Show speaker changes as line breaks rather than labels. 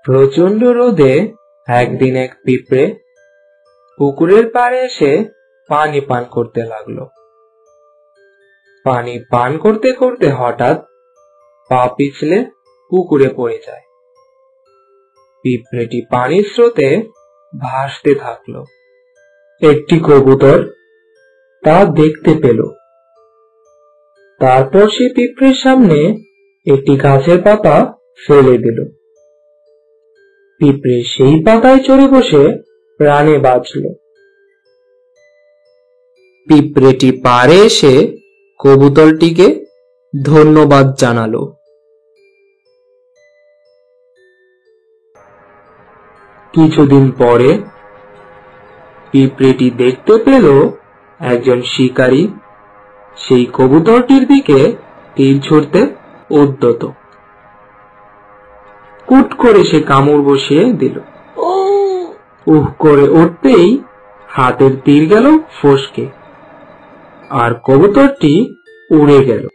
প্রচন্ড রোদে একদিন এক পিঁপড়ে পুকুরের পাড়ে এসে পানি পান করতে লাগলো। পানি পান করতে করতে হঠাৎ পা পিছলে পুকুরে পড়ে যায়। পিঁপড়েটি পানির স্রোতে ভাসতে থাকলো। একটি কবুতর তা দেখতে পেল। তারপর সে পিঁপড়ের সামনে একটি গাছের পাতা ফেলে দিল। পিঁপড়ে সেই পাতায় চড়ে বসে প্রাণে বাঁচল। পিঁপড়েটি পাড়ে এসে কবুতরটিকে ধন্যবাদ জানালো। কিছুদিন পরে পিঁপড়েটি দেখতে পেল একজন শিকারী সেই কবুতরটির দিকে তীর ছুঁড়তে উদ্যত। কুট করে সে কামড় বসিয়ে দিল। উহ করে উঠতেই হাতের তীর গেল ফসকে, আর কবুতরটি উড়ে গেল।